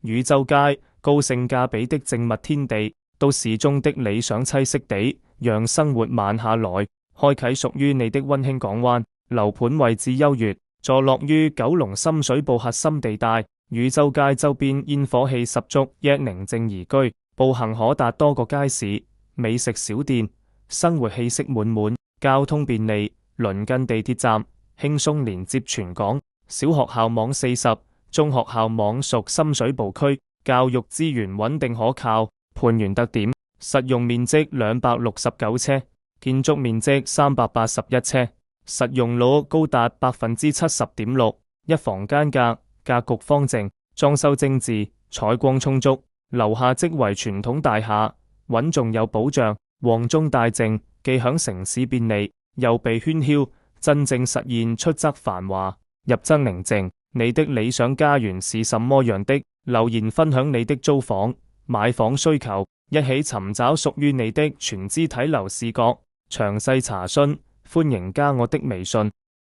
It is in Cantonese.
宇宙街，高性價比的靜物天地，都市中的理想棲息地，讓生活慢下來，開啟屬於你的溫馨港灣。樓盤位置優越，坐落於九龍深水埗核心地帶，宇宙街周邊煙火氣十足，亦寧靜宜居，步行可達多個街市、美食小店，生活氣息滿滿，交通便利，鄰近地鐵站，輕鬆連接全港。小學校網40，中學校網屬深水埗區，教育資源穩定可靠。盤源特點：實用面積269呎，建築面積381呎，實用率高達70.6%。一房間格局方正，裝修精緻，採光充足。樓下即為傳統大廈，穩重有保障，旺中帶靜，既享城市便利，又避喧囂，真正實現出則繁華，入則寧靜。你的理想家園是什麼樣的？留言分享你的租房、買房需求，一起尋找屬於你的全肢體樓視覺。詳細查詢，歡迎加我的微信。